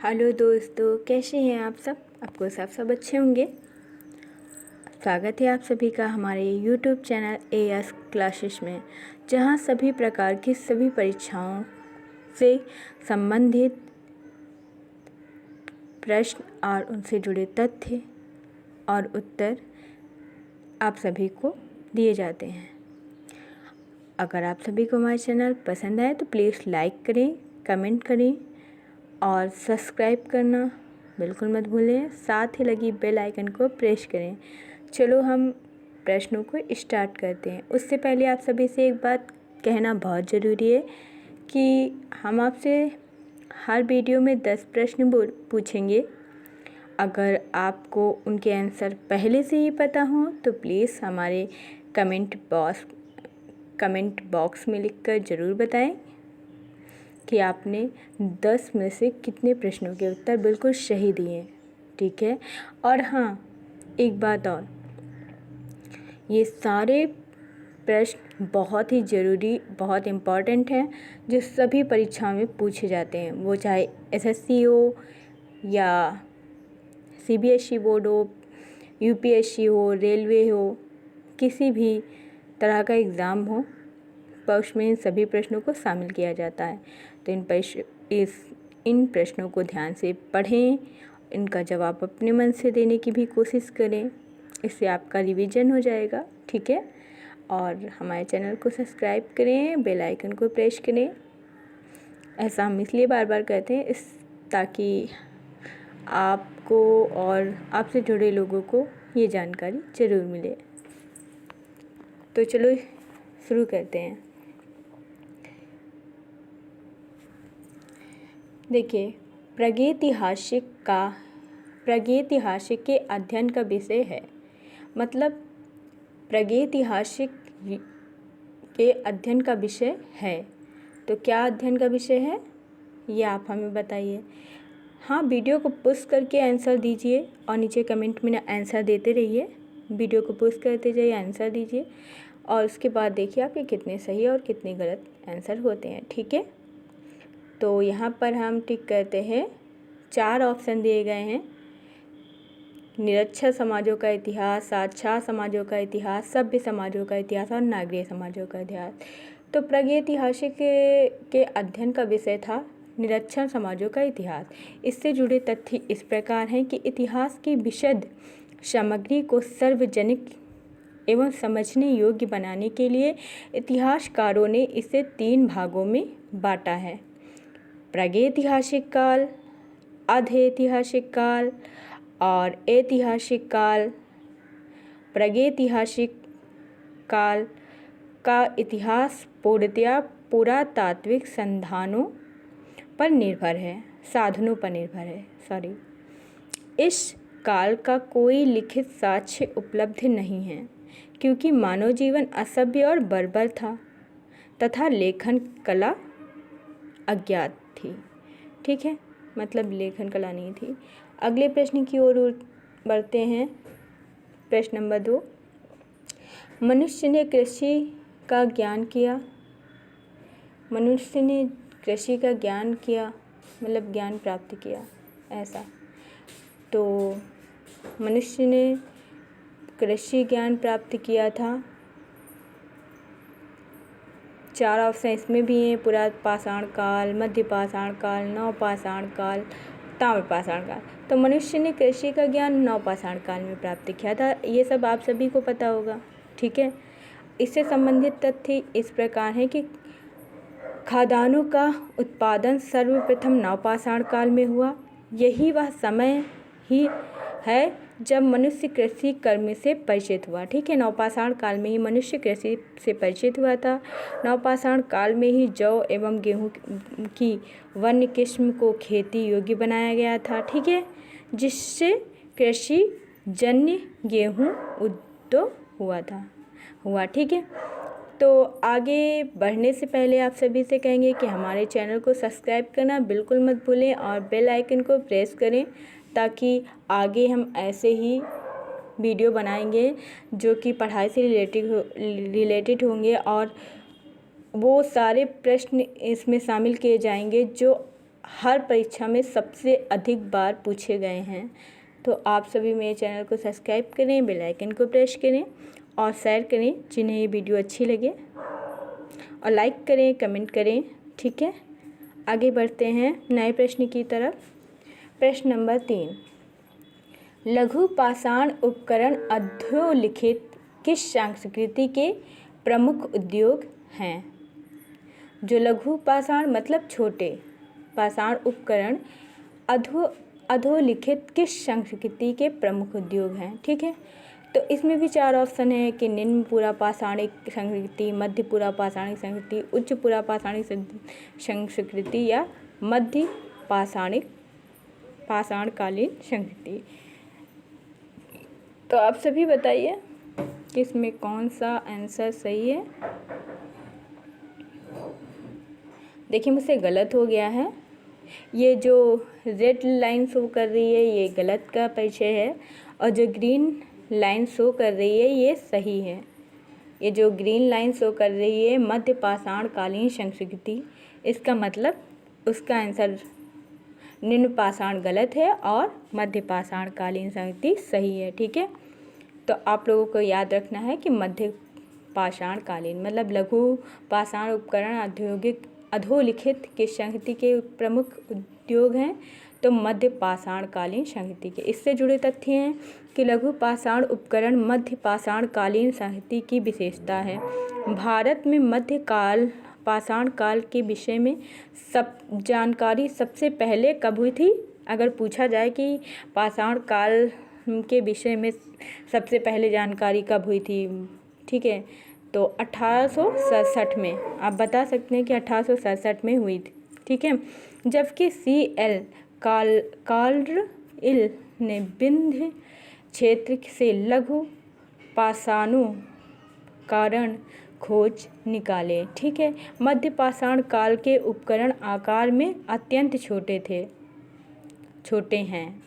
Hello दोस्तों, कैसे हैं आप सब। आपको सब अच्छे होंगे। स्वागत है आप सभी का हमारे यूट्यूब चैनल एएस क्लासेस में, जहां सभी प्रकार की सभी परीक्षाओं से संबंधित प्रश्न और उनसे जुड़े तथ्य और उत्तर आप सभी को दिए जाते हैं। अगर आप सभी को हमारा चैनल पसंद आए तो प्लीज़ लाइक करें, कमेंट करें और सब्सक्राइब करना बिल्कुल मत भूलें। साथ ही लगी बेल आइकन को प्रेस करें। चलो हम प्रश्नों को स्टार्ट करते हैं। उससे पहले आप सभी से एक बात कहना बहुत ज़रूरी है कि हम आपसे हर वीडियो में 10 प्रश्न पूछेंगे। अगर आपको उनके आंसर पहले से ही पता हो तो प्लीज़ हमारे कमेंट बॉक्स में लिखकर ज़रूर बताएं कि आपने 10 में से कितने प्रश्नों के उत्तर बिल्कुल सही दिए। ठीक है। और हाँ, एक बात और, ये सारे प्रश्न बहुत ही ज़रूरी, बहुत इम्पॉर्टेंट हैं, जो सभी परीक्षाओं में पूछे जाते हैं। वो चाहे एसएससी हो या सीबीएसई बोर्ड हो, यूपीएससी हो, रेलवे हो, किसी भी तरह का एग्ज़ाम हो, उसमें इन सभी प्रश्नों को शामिल किया जाता है। तो इन प्रश्नों को ध्यान से पढ़ें, इनका जवाब अपने मन से देने की भी कोशिश करें। इससे आपका रिवीजन हो जाएगा। ठीक है। और हमारे चैनल को सब्सक्राइब करें, बेल आइकन को प्रेस करें। ऐसा हम इसलिए बार बार कहते हैं ताकि आपको और आपसे जुड़े लोगों को ये जानकारी ज़रूर मिले। तो चलो शुरू करते हैं। देखिए, प्रागैतिहासिक के अध्ययन का विषय है। मतलब प्रागैतिहासिक के अध्ययन का विषय है। तो क्या अध्ययन का विषय है ये आप हमें बताइए। हाँ, वीडियो को पुश करके आंसर दीजिए और नीचे कमेंट में आंसर देते रहिए। वीडियो को पुश करते जाइए, आंसर दीजिए और उसके बाद देखिए आपके कितने सही और कितने गलत आंसर होते हैं। ठीक है। तो यहाँ पर हम टिक करते हैं। 4 ऑप्शन दिए गए हैं: निरक्षर समाजों का इतिहास, साक्षर समाजों का इतिहास, सभ्य समाजों का इतिहास और नागरिक समाजों का इतिहास। तो प्रागैतिहासिक के अध्ययन का विषय था निरक्षर समाजों का इतिहास। इससे जुड़े तथ्य इस प्रकार हैं कि इतिहास की विशद सामग्री को सार्वजनिक एवं समझने योग्य बनाने के लिए इतिहासकारों ने इसे 3 भागों में बांटा है: प्रागैतिहासिक काल, अधैतिहासिक काल और ऐतिहासिक काल। प्रागैतिहासिक काल का इतिहास पूर्णतया पुरातात्विक साधनों पर निर्भर है। इस काल का कोई लिखित साक्ष्य उपलब्ध नहीं है, क्योंकि मानव जीवन असभ्य और बर्बर था तथा लेखन कला अज्ञात थी। ठीक है, मतलब लेखन कला नहीं थी। अगले प्रश्न की ओर बढ़ते हैं। प्रश्न नंबर 2, मनुष्य ने कृषि का ज्ञान किया। मनुष्य ने कृषि का ज्ञान किया मतलब ज्ञान प्राप्त किया, ऐसा। तो मनुष्य ने कृषि ज्ञान प्राप्त किया था। 4 ऑप्शन इसमें भी हैं: पुरापाषाण काल, मध्यपाषाण काल, नवपाषाण काल, ताम्रपाषाण काल। तो मनुष्य ने कृषि का ज्ञान नवपाषाण काल में प्राप्त किया था। ये सब आप सभी को पता होगा। ठीक है। इससे संबंधित तथ्य इस प्रकार हैं कि खाद्यान्नों का उत्पादन सर्वप्रथम नवपाषाण काल में हुआ। यही वह समय ही है जब मनुष्य कृषि कर्म से परिचित हुआ। ठीक है, नवपाषाण काल में ही मनुष्य कृषि से परिचित हुआ था। नवपाषाण काल में ही जौ एवं गेहूं की वन्य किस्म को खेती योग्य बनाया गया था। ठीक है, जिससे कृषि जन्य गेहूं उद्योग हुआ। ठीक है। तो आगे बढ़ने से पहले आप सभी से कहेंगे कि हमारे चैनल को सब्सक्राइब करना बिल्कुल मत भूलें और बेल आइकन को प्रेस करें, ताकि आगे हम ऐसे ही वीडियो बनाएंगे जो कि पढ़ाई से रिलेटेड होंगे और वो सारे प्रश्न इसमें शामिल किए जाएंगे जो हर परीक्षा में सबसे अधिक बार पूछे गए हैं। तो आप सभी मेरे चैनल को सब्सक्राइब करें, बेल आइकन को प्रेस करें और शेयर करें जिन्हें ये वीडियो अच्छी लगे, और लाइक करें, कमेंट करें। ठीक है, आगे बढ़ते हैं नए प्रश्न की तरफ। प्रश्न नंबर 3, लघु पाषाण उपकरण अधोलिखित किस संस्कृति के प्रमुख उद्योग हैं? जो लघु पाषाण मतलब छोटे पाषाण उपकरण अधोलिखित किस संस्कृति के प्रमुख उद्योग हैं? ठीक है, तो इसमें भी 4 ऑप्शन है कि निम्न पुरा पाषाणिक संस्कृति, मध्य पुरा पाषाणिक संस्कृति, उच्च पुरा पाषाणिक संस्कृति या मध्य पाषाणकालीन संस्कृति। तो आप सभी बताइए कि इसमें कौन सा आंसर सही है। देखिए मुझसे गलत हो गया है, ये जो रेड लाइन शो कर रही है ये गलत का परिचय है, और जो ग्रीन लाइन शो कर रही है ये सही है। ये जो ग्रीन लाइन शो कर रही है मध्य पाषाणकालीन संस्कृति, इसका मतलब उसका आंसर निम्न पाषाण गलत है और मध्य पाषाणकालीन संस्कृति सही है। ठीक है, तो आप लोगों को याद रखना है कि मध्य पाषाणकालीन मतलब लघु पाषाण उपकरण अधोलिखित किस संस्कृति के प्रमुख उद्योग हैं? तो मध्य पाषाणकालीन संस्कृति के। इससे जुड़े तथ्य हैं कि लघु पाषाण उपकरण मध्य पाषाणकालीन संस्कृति की विशेषता है। भारत में मध्यकाल पाषाण काल के विषय में सब जानकारी सबसे पहले कब हुई थी? अगर पूछा जाए कि पाषाण काल के विषय में सबसे पहले जानकारी कब हुई थी, ठीक है, तो 1867 में। आप बता सकते हैं कि 1867 में हुई थी। ठीक है, जबकि C.L. कार्लइल ने विंध्य क्षेत्र से लघु पाषाणों कारण खोज निकाले। ठीक है, मध्य पाषाण काल के उपकरण आकार में अत्यंत छोटे हैं।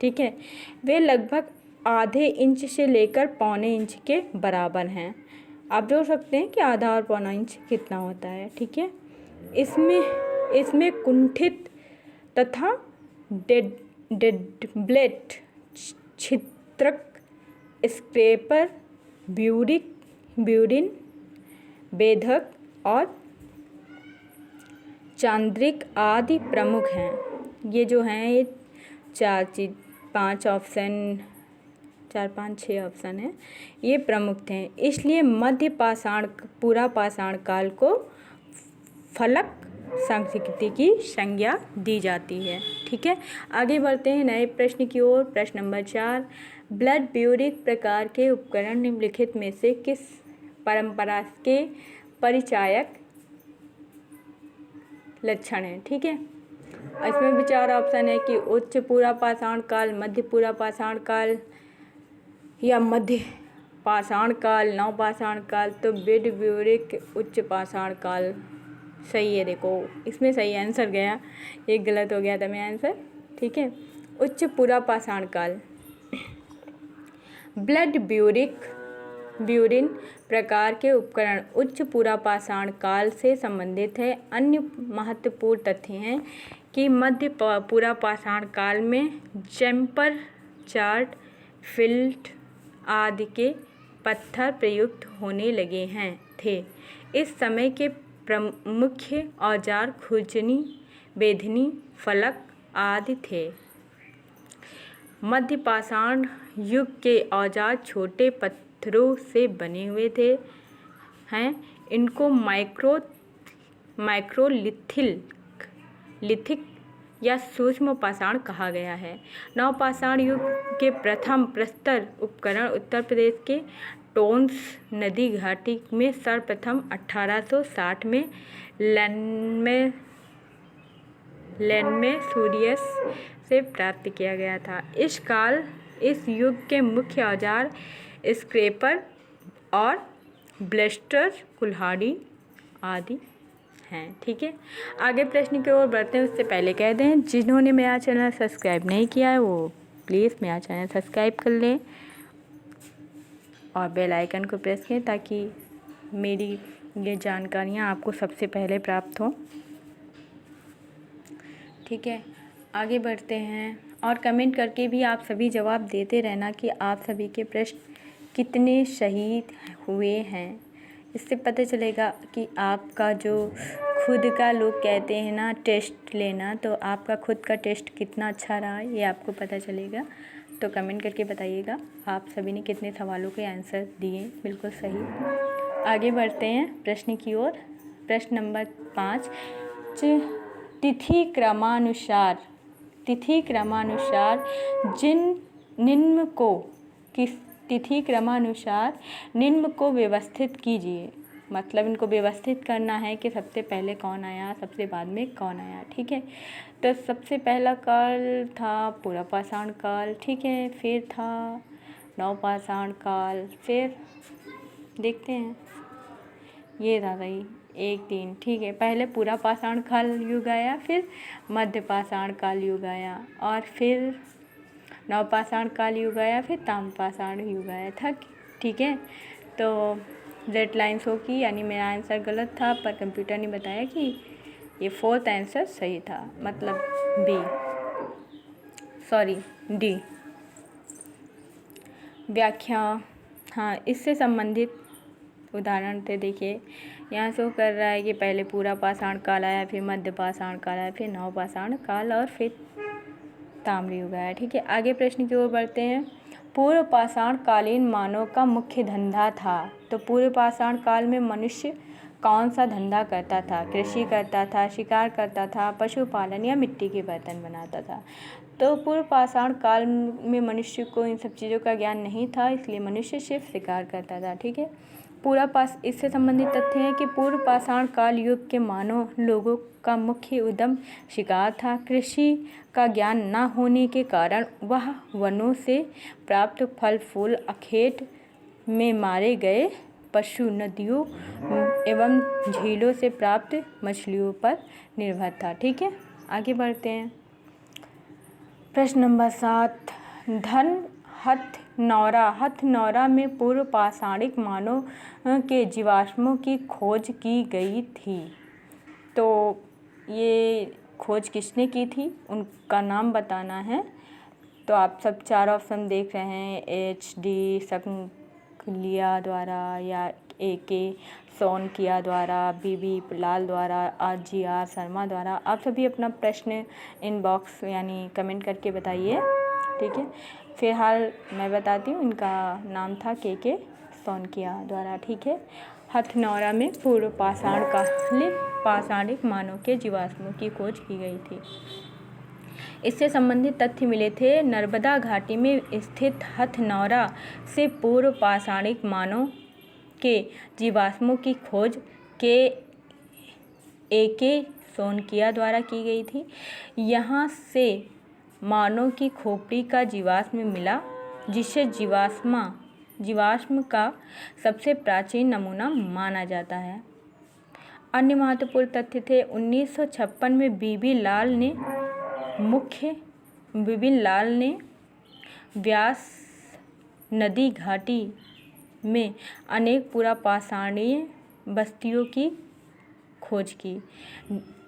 ठीक है, वे लगभग आधे इंच से लेकर पौने इंच के बराबर हैं। आप जोड़ सकते हैं कि आधा और पौना इंच कितना होता है। ठीक है, इसमें कुंठित तथा डेडब्लेट, छिद्रक, स्क्रैपर, ब्यूरिन, बेधक और चांद्रिक आदि प्रमुख हैं। ये जो हैं ये 4-5 ऑप्शन 4-5-6 ऑप्शन हैं, ये प्रमुख थे। इसलिए मध्य पाषाण पूरा पाषाण काल को फलक संस्कृति की संज्ञा दी जाती है। ठीक है, आगे बढ़ते हैं नए प्रश्न की ओर। प्रश्न नंबर 4, ब्लड ब्यूरिक प्रकार के उपकरण निम्नलिखित में से किस परंपरा के परिचायक लक्षण हैं? ठीक है, इसमें भी 4 ऑप्शन है कि उच्च पूरा पाषाण काल, मध्य पूरा पाषाण काल या मध्य पाषाण काल, नव पाषाण काल। तो ब्लड ब्यूरिक उच्च पाषाण काल सही है। देखो इसमें सही आंसर गया, एक गलत हो गया था मेरा आंसर। ठीक है, उच्च पूरा पाषाण काल। ब्लड ब्यूरिन प्रकार के उपकरण उच्च पूरा पाषाण काल से संबंधित है। अन्य महत्वपूर्ण तथ्य हैं कि मध्य पूरा पाषाण काल में जम्पर, चार्ट, फिल्ट आदि के पत्थर प्रयुक्त होने लगे थे। इस समय के प्रमुख औजार खुरचनी, बेधनी, फलक आदि थे। मध्य पाषाण युग के औजार छोटे पत्थरों से बने हुए हैं। इनको माइक्रोलिथिक या सूक्ष्म पाषाण कहा गया है। नव पाषाण युग के प्रथम प्रस्तर उपकरण उत्तर प्रदेश के टोंस नदी घाटी में सर्वप्रथम 1860 में लैनमेसूरियस से प्राप्त किया गया था। इस युग के मुख्य औजार स्क्रैपर और ब्लेस्टर, कुल्हाड़ी आदि हैं। ठीक है, आगे प्रश्न की ओर बढ़ते हैं। उससे पहले कह दें जिन्होंने मेरा चैनल सब्सक्राइब नहीं किया है वो प्लीज़ मेरा चैनल सब्सक्राइब कर लें और बेल आइकन को प्रेस करें ताकि मेरी ये जानकारियाँ आपको सबसे पहले प्राप्त हों। ठीक है, आगे बढ़ते हैं और कमेंट करके भी आप सभी जवाब देते रहना कि आप सभी के प्रश्न कितने सही हुए हैं। इससे पता चलेगा कि आपका जो खुद का लोग कहते हैं ना टेस्ट लेना, तो आपका खुद का टेस्ट कितना अच्छा रहा ये आपको पता चलेगा। तो कमेंट करके बताइएगा आप सभी ने कितने सवालों के आंसर दिए बिल्कुल सही। आगे बढ़ते हैं प्रश्न की ओर। प्रश्न नंबर 5, तिथि क्रमानुसार निम्न को व्यवस्थित कीजिए। मतलब इनको व्यवस्थित करना है कि सबसे पहले कौन आया, सबसे बाद में कौन आया। ठीक है, तो सबसे पहला काल था पूरा पाषाण काल। ठीक है, फिर था नवपाषाण काल, फिर देखते हैं ये था भाई 1 3। ठीक है, पहले पूरा पाषाण काल युग आया, फिर मध्य पाषाण काल युग आया, और फिर नवपाषाण काल युग आया, फिर ताम्रपाषाण युग आया था। ठीक है, तो रेड लाइन शो की, यानी मेरा आंसर गलत था, पर कंप्यूटर ने बताया कि ये 4th आंसर सही था, मतलब डी। व्याख्या, हाँ, इससे संबंधित उदाहरण थे। देखिए यहाँ शो कर रहा है कि पहले पूरा पाषाण काल आया, फिर मध्य पाषाण काल आया, फिर नवपाषाण काल, और फिर ताम्र युग आया। ठीक है, आगे प्रश्न की ओर बढ़ते हैं। पूर्व पाषाण कालीन मानव का मुख्य धंधा था। तो पूर्व पाषाण काल में मनुष्य कौन सा धंधा करता था? कृषि करता था, शिकार करता था, पशुपालन, या मिट्टी के बर्तन बनाता था? तो पूर्व पाषाण काल में मनुष्य को इन सब चीज़ों का ज्ञान नहीं था, इसलिए मनुष्य सिर्फ शिकार करता था। ठीक है, इससे संबंधित तथ्य है कि पूर्व पाषाण काल युग के मानव लोगों का मुख्य उद्यम शिकार था। कृषि का ज्ञान न होने के कारण वह वनों से प्राप्त फल फूल, अखेट में मारे गए पशु, नदियों एवं झीलों से प्राप्त मछलियों पर निर्भर था। ठीक है, आगे बढ़ते हैं। प्रश्न नंबर 7, हथनौरा में पूर्व पाषाणिक मानव के जीवाश्मों की खोज की गई थी। तो ये खोज किसने की थी, उनका नाम बताना है। तो आप सब 4 ऑप्शन देख रहे हैं, HD सकलिया द्वारा, या AK सोनकिया द्वारा, BB लाल द्वारा, RGR शर्मा द्वारा। आप सभी अपना प्रश्न इनबॉक्स यानी कमेंट करके बताइए। ठीक है, फिलहाल मैं बताती हूँ, इनका नाम था KK सोनकिया द्वारा। ठीक है, हथनौरा में पूर्व पाषाणिक मानव के जीवाश्मों की खोज की गई थी। इससे संबंधित तथ्य मिले थे। नर्मदा घाटी में स्थित हथनौरा से पूर्व पाषाणिक मानव के जीवाश्मों की खोज AK सोनकिया द्वारा की गई थी। यहाँ से मानव की खोपड़ी का जीवाश्म मिला, जिसे जीवाश्म का सबसे प्राचीन नमूना माना जाता है। अन्य महत्वपूर्ण तथ्य थे 1956 में बीबी लाल ने व्यास नदी घाटी में अनेक पुरापाषाणीय बस्तियों की खोज की।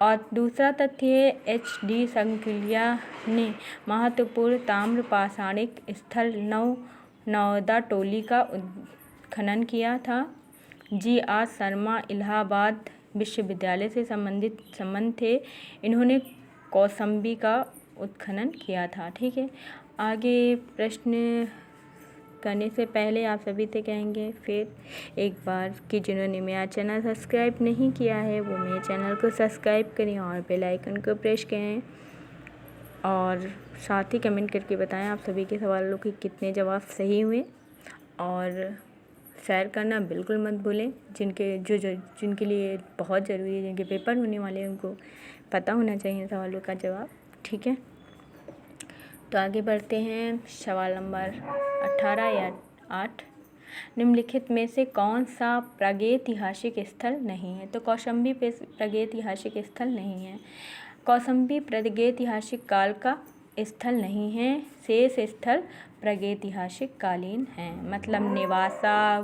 और दूसरा तथ्य है HD सकलिया ने महत्वपूर्ण ताम्र पाषाणिक स्थल नौदा टोली का उत्खनन किया था। GR शर्मा इलाहाबाद विश्वविद्यालय से संबंध थे, इन्होंने कौशाम्बी का उत्खनन किया था। ठीक है, आगे प्रश्न करने से पहले आप सभी से कहेंगे फिर एक बार कि जिन्होंने मेरा चैनल सब्सक्राइब नहीं किया है वो मेरे चैनल को सब्सक्राइब करें और बेल आइकन को प्रेस करें, और साथ ही कमेंट करके बताएं आप सभी के सवालों के कितने जवाब सही हुए। और शेयर करना बिल्कुल मत भूलें, जिनके लिए बहुत ज़रूरी है, जिनके पेपर होने वाले हैं उनको पता होना चाहिए सवालों का जवाब। ठीक है, तो आगे बढ़ते हैं। सवाल नंबर 18 या 8, निम्नलिखित में से कौन सा प्रागैतिहासिक स्थल नहीं है? तो कौशाम्बी प्रागैतिहासिक स्थल नहीं है। कौशाम्बी प्रागैतिहासिक काल का स्थल नहीं है। शेष स्थल प्रागैतिहासिक कालीन हैं, मतलब नेवासा,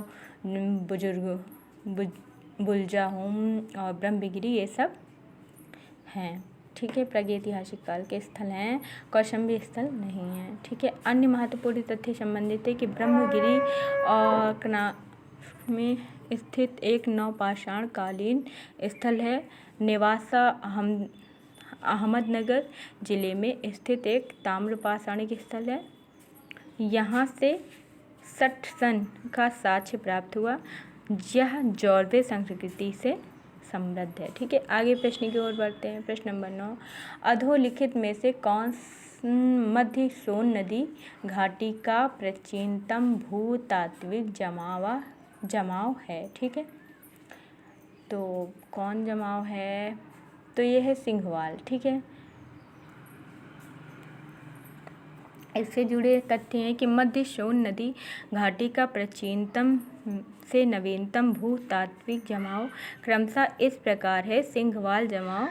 बुलजाहोम और ब्रह्मगिरी, ये सब हैं। ठीक है, प्रागैतिहासिक काल के स्थल हैं, कौशाम्बी स्थल नहीं है। ठीक है, अन्य महत्वपूर्ण तथ्य संबंधित है कि ब्रह्मगिरी और कनाफ में स्थित एक नवपाषाण कालीन स्थल है। नेवासा अहमदनगर जिले में स्थित एक ताम्रपाषाणिक स्थल है। यहाँ से 60 सन का साक्ष्य प्राप्त हुआ। यह जॉर्वे संस्कृति से समृद्ध है। ठीक है, आगे प्रश्न की ओर बढ़ते हैं। प्रश्न नंबर 9, अधोलिखित में से कौन मध्य सोन नदी घाटी का प्राचीनतम भूतात्विक जमाव है। ठीक है, तो कौन जमाव है? तो ये है सिंघवाल। ठीक है, इससे जुड़े तथ्य हैं कि मध्य सोन नदी घाटी का प्राचीनतम से नवीनतम भूतात्विक जमाव क्रमशः इस प्रकार है: सिंघवाल जमाव,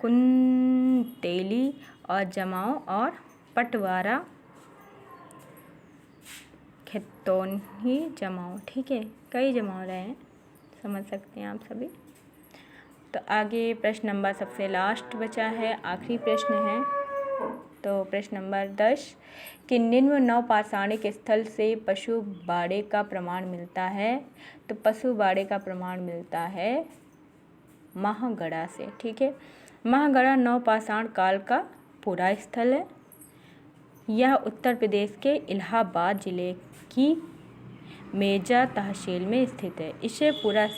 कुंतेली और जमाव और पटवारा खेतौनी जमाव। ठीक है, कई जमाव रहे हैं, समझ सकते हैं आप सभी। तो आगे प्रश्न नंबर सबसे लास्ट बचा है, आखिरी प्रश्न है। तो प्रश्न नंबर 10, कि निम्न नवपाषाणिक स्थल से पशु बाड़े का प्रमाण मिलता है। तो पशु बाड़े का प्रमाण मिलता है महागढ़ा से। ठीक है, महागढ़ा नवपाषाण काल का पूरा स्थल है। यह उत्तर प्रदेश के इलाहाबाद जिले की मेजा तहसील में स्थित है। इसे पूरा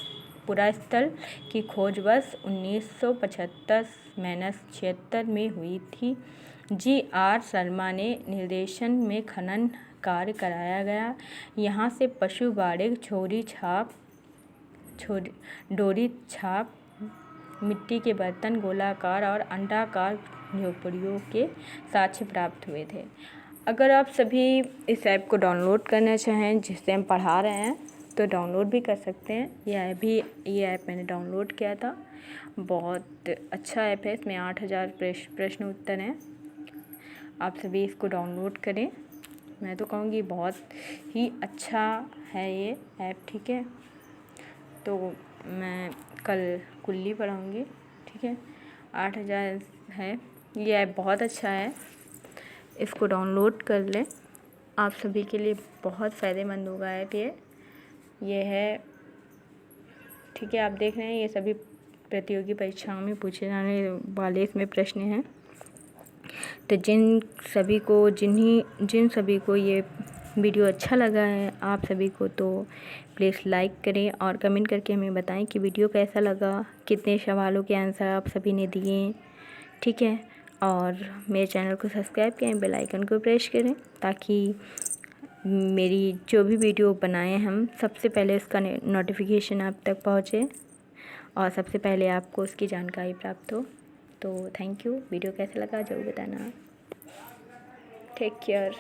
स्थल की खोज वर्ष 1975-76 में हुई थी। जी.आर. शर्मा ने निर्देशन में खनन कार्य कराया गया। यहाँ से पशु बाड़े, डोरी छाप, मिट्टी के बर्तन, गोलाकार और अंडाकार झोपड़ियों के साक्ष्य प्राप्त हुए थे। अगर आप सभी इस ऐप को डाउनलोड करना चाहें, जिससे हम पढ़ा रहे हैं, तो डाउनलोड भी कर सकते हैं। ये ऐप मैंने डाउनलोड किया था, बहुत अच्छा ऐप है। इसमें 8000 प्रश्न उत्तर हैं। आप सभी इसको डाउनलोड करें। मैं तो कहूँगी बहुत ही अच्छा है ये ऐप। ठीक है, तो मैं कल कुल्ली पढ़ाऊँगी। ठीक है, 8000 है, ये ऐप बहुत अच्छा है, इसको डाउनलोड कर लें। आप सभी के लिए बहुत फ़ायदेमंद होगा ऐप ये है। ठीक है, आप देख रहे हैं ये सभी प्रतियोगी परीक्षाओं में पूछे जाने वाले इसमें प्रश्न हैं। तो जिन सभी को ये वीडियो अच्छा लगा है आप सभी को, तो प्लीज़ लाइक करें और कमेंट करके हमें बताएं कि वीडियो कैसा लगा, कितने सवालों के आंसर आप सभी ने दिए। ठीक है, और मेरे चैनल को सब्सक्राइब करें, बेल आइकन को प्रेस करें, ताकि मेरी जो भी वीडियो बनाएं हम सबसे पहले उसका नोटिफिकेशन आप तक पहुँचे और सबसे पहले आपको उसकी जानकारी प्राप्त हो। तो थैंक यू। वीडियो कैसा लगा ज़रूर बताना। Take care.